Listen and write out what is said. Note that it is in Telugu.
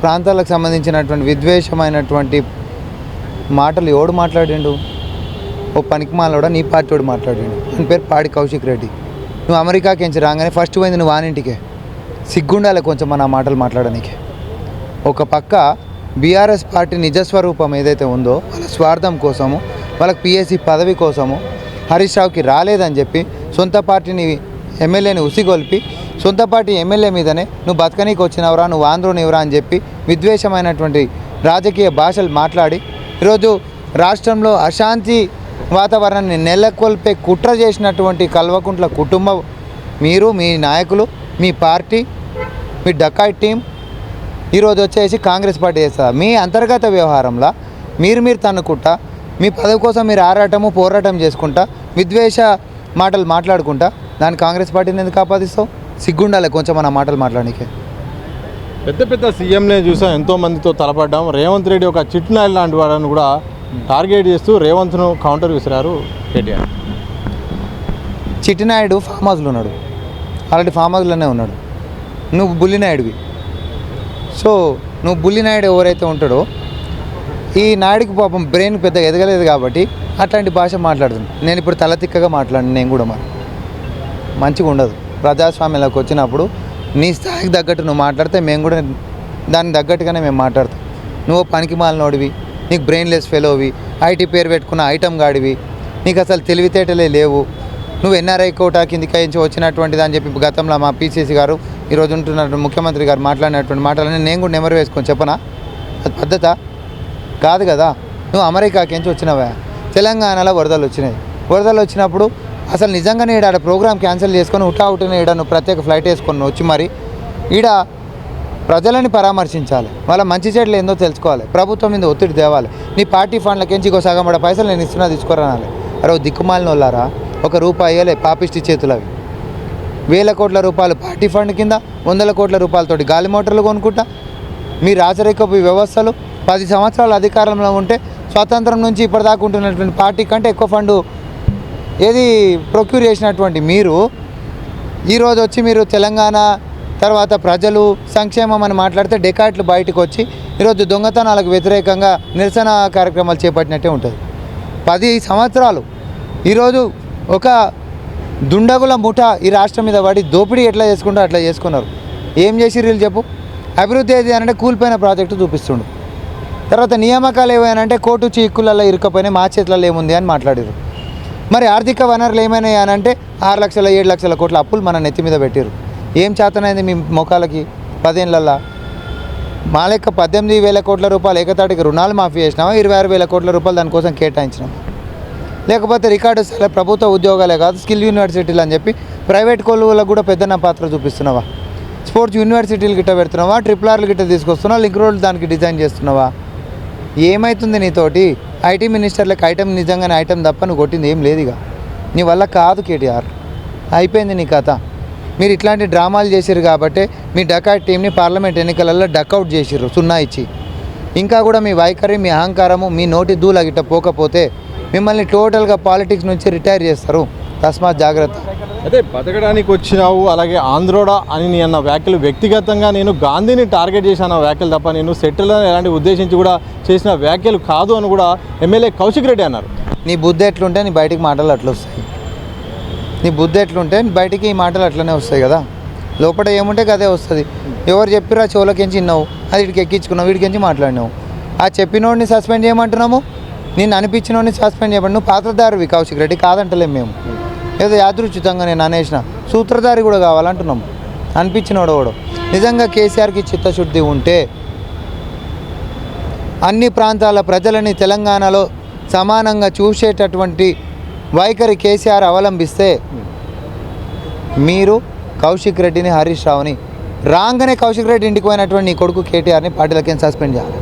ప్రాంతాలకు సంబంధించినటువంటి విద్వేషమైనటువంటి మాటలు ఎవడు మాట్లాడిండు? ఓ పనికిమాలోడా నీ పార్టీ వాడు మాట్లాడిండు. అని పేరు పాడి కౌశిక్ రెడ్డి. నువ్వు అమెరికాకి ఎంచి రాగానే ఫస్ట్ పోయింది నువ్వు వానింటికే. సిగ్గుండాలి కొంచెం మన మాటలు మాట్లాడడానికి. ఒక పక్క బీఆర్ఎస్ పార్టీ నిజస్వరూపం ఏదైతే ఉందో వాళ్ళ స్వార్థం కోసము, వాళ్ళకి పిఎస్సి పదవి కోసము హరీష్ రావుకి రాలేదని చెప్పి సొంత పార్టీని ఎమ్మెల్యేని ఉసిగొల్పి సొంత పార్టీ ఎమ్మెల్యే మీదనే నువ్వు బతకనీకి వచ్చినవరా, నువ్వు ఆంధ్రోనివరా అని చెప్పి విద్వేషమైనటువంటి రాజకీయ భాషలు మాట్లాడి ఈరోజు రాష్ట్రంలో అశాంతి వాతావరణాన్ని నెలకొల్పే కుట్ర చేసినటువంటి కల్వకుంట్ల కుటుంబం, మీరు, మీ నాయకులు, మీ పార్టీ, మీ డకాయ్ టీం ఈరోజు వచ్చేసి కాంగ్రెస్ పార్టీ చేస్తారు. మీ అంతర్గత వ్యవహారంలో మీరు తన్నుకుంటా, మీ పదవి కోసం మీరు పోరాటం చేసుకుంటా, విద్వేష మాటలు మాట్లాడుకుంటా దాన్ని కాంగ్రెస్ పార్టీని ఎందుకు ఆపాదిస్తావు? సిగ్గుండాలి కొంచెం మన మాటలు మాట్లాడడానికి. పెద్ద పెద్ద సీఎంలే చూసాం, ఎంతోమందితో తలపడ్డాం. రేవంత్ రెడ్డి ఒక చిట్నాయల్ లాంటి వాడని కూడా టార్గెట్ చేస్తూ రేవంత్ను కౌంటర్ విసిరారు కేటీఆర్. చిట్టినాయుడు ఫామ్ హౌస్లో ఉన్నాడు, ఆల్రెడీ ఫామ్ హౌస్లోనే ఉన్నాడు. నువ్వు బుల్లినాయుడివి. సో నువ్వు బుల్లినాయుడు ఎవరైతే ఉంటాడో ఈ నాయుడికి పాపం బ్రెయిన్ పెద్దగా ఎదగలేదు కాబట్టి అట్లాంటి భాష మాట్లాడుతుంది. నేను ఇప్పుడు తల తిక్కగా మాట్లాడిన నేను కూడా మరి మంచిగా ఉండదు. ప్రజాస్వామ్యంలోకి వచ్చినప్పుడు నీ స్థాయికి తగ్గట్టు నువ్వు మాట్లాడితే మేము కూడా దానికి తగ్గట్టుగానే మేము మాట్లాడతాం. నువ్వు పనికి మాలినోడివి, నీకు బ్రెయిన్లెస్ ఫెలోవి, ఐటీ పేరు పెట్టుకున్న ఐటమ్ గాడివి, నీకు అసలు తెలివితేటలే లేవు. నువ్వు ఎన్ఆర్ఐ కోటా కిందికి నుంచి వచ్చినటువంటిది అని చెప్పి గతంలో మా పీసీసీ గారు ఈరోజు ఉంటున్నటువంటి ముఖ్యమంత్రి గారు మాట్లాడినటువంటి మాటలని నేను కూడా నెమరు వేసుకొని చెప్పనా? అది పద్ధత కాదు కదా. నువ్వు అమెరికాకి నుంచి వచ్చినవా, తెలంగాణలో వరదలు వచ్చినాయి. వరదలు వచ్చినప్పుడు అసలు నిజంగానే ఈడ ప్రోగ్రామ్ క్యాన్సిల్ చేసుకొని హుటాహుటిన ఈడ నువ్వు ప్రత్యేక ఫ్లైట్ వేసుకొని వచ్చి మరి ఈడ ప్రజలని పరామర్శించాలి, వాళ్ళ మంచి చెడ్లు ఏందో తెలుసుకోవాలి, ప్రభుత్వం మీద ఒత్తిడి తేవాలి. నీ పార్టీ ఫండ్లకించి ఇంకో సగం పడ పైసలు నేను ఇస్తున్నా తీసుకురానాలి. అరే దిక్కుమాలిన వాళ్ళారా, ఒక రూపాయి అయ్యలే పాపిష్టి చేతులు అవి. వేల కోట్ల రూపాయలు పార్టీ ఫండ్ కింద, 100 కోట్ల రూపాయలతోటి గాలి మోటార్లు కొనుక్కుంటా మీ రాజరికపు వ్యవస్థలు 10 సంవత్సరాలు అధికారంలో ఉంటే స్వాతంత్రం నుంచి ఇప్పటిదాకా ఉంటున్నటువంటి పార్టీ కంటే ఎక్కువ ఫండు ఏది ప్రొక్యూర్ చేసినటువంటి మీరు ఈరోజు వచ్చి మీరు తెలంగాణ తర్వాత ప్రజలు సంక్షేమం అని మాట్లాడితే డెకాట్లు బయటకు వచ్చి ఈరోజు దొంగతనాలకు వ్యతిరేకంగా నిరసన కార్యక్రమాలు చేపట్టినట్టే ఉంటుంది. 10 సంవత్సరాలు ఈరోజు ఒక దుండగుల ముఠ ఈ రాష్ట్రం మీద పడి దోపిడీ ఎట్లా చేసుకుంటారో అట్లా చేసుకున్నారు. ఏం చేసి వీళ్ళు చెప్పు? అభివృద్ధి ఏది అంటే కూలిపోయిన ప్రాజెక్టు చూపిస్తుండు. తర్వాత నియామకాలు ఏమైనా కోర్టు చీక్కులలో ఇరుకపోయినా మా చేతులలో ఏముంది అని మాట్లాడారు. మరి ఆర్థిక వనరులు ఏమైనాయి అని అంటే 6 లక్షల 7 లక్షల కోట్ల అప్పులు మన నెత్తి మీద పెట్టారు. ఏం చేతనైంది మీ మొఖాలకి 10 ఏళ్ళల్లో? మా లెక్క 18,000 కోట్ల రూపాయలు ఏకతాటికి రుణాలు మాఫీ చేసినావా? 26,000 కోట్ల రూపాయలు దానికోసం కేటాయించినాం. లేకపోతే రికార్డు స్థాయి ప్రభుత్వ ఉద్యోగాలే కాదు స్కిల్ యూనివర్సిటీలు అని చెప్పి ప్రైవేట్ కొలువులకు కూడా పెద్దన్న పాత్ర చూపిస్తున్నావా? స్పోర్ట్స్ యూనివర్సిటీలు గిట్ట పెడుతున్నావా? RRRలు గిట్ట తీసుకొస్తున్నావా? లింక్ రోడ్లు దానికి డిజైన్ చేస్తున్నావా? ఏమవుతుంది నీతోటి? ఐటీ మినిస్టర్లకు ఐటమ్ నిజంగానే ఐటమ్ తప్ప నువ్వు కొట్టింది ఏం లేదు. ఇక నీ వల్ల కాదు కేటీఆర్, అయిపోయింది నీ కథ. మీరు ఇట్లాంటి డ్రామాలు చేశారు కాబట్టి మీ డకాట్ టీంని పార్లమెంట్ ఎన్నికలలో డక్అవుట్ చేసిర్రు 0 ఇచ్చి. ఇంకా కూడా మీ వైఖరి, మీ అహంకారము, మీ నోటి దూల గిట్ట పోకపోతే మిమ్మల్ని టోటల్గా పాలిటిక్స్ నుంచి రిటైర్ చేస్తారు. తస్మాత్ జాగ్రత్త. అదే బతకడానికి వచ్చినావు, అలాగే ఆంధ్రోడా అని నీ అన్న వ్యాఖ్యలు వ్యక్తిగతంగా నేను గాంధీని టార్గెట్ చేసిన వ్యాఖ్యలు తప్ప నేను సెటిల్ ఎలాంటి ఉద్దేశించి కూడా చేసిన వ్యాఖ్యలు కాదు అని కూడా ఎమ్మెల్యే కౌశిక్ రెడ్డి అన్నారు. నీ బుద్ధి ఎట్లుంటే నీ బయటికి మాటలు అట్లా వస్తాయి. నీ బుద్ధి ఎట్లుంటే బయటికి ఈ మాటలు అట్లనే వస్తాయి కదా. లోపల ఏముంటే అదే వస్తుంది. ఎవరు చెప్పిరా చెవులకించి విన్నావు, అది వీడికి ఎక్కించుకున్నావు, వీడికించి మాట్లాడినావు. ఆ చెప్పినోడిని సస్పెండ్ చేయమంటున్నాము, నేను అనిపించినోడిని సస్పెండ్ చేయమని. నువ్వు పాత్రధారివి కౌశిక్ రెడ్డి, కాదంటలేము మేము. ఏదో యాదృచ్ఛితంగా నేను అనేసిన సూత్రధారి కూడా కావాలంటున్నాము. అనిపించినోడు నిజంగా కేసీఆర్కి చిత్తశుద్ధి ఉంటే అన్ని ప్రాంతాల ప్రజలని తెలంగాణలో సమానంగా చూసేటటువంటి వైఖరి కేసీఆర్ అవలంబిస్తే మీరు కౌశిక్ రెడ్డిని, హరీష్ రావుని రాగానే కౌశిక్ రెడ్డి ఇంటికి పోయినటువంటి నీ కొడుకు కేటీఆర్ని పార్టీలకి సస్పెండ్ చేయాలి.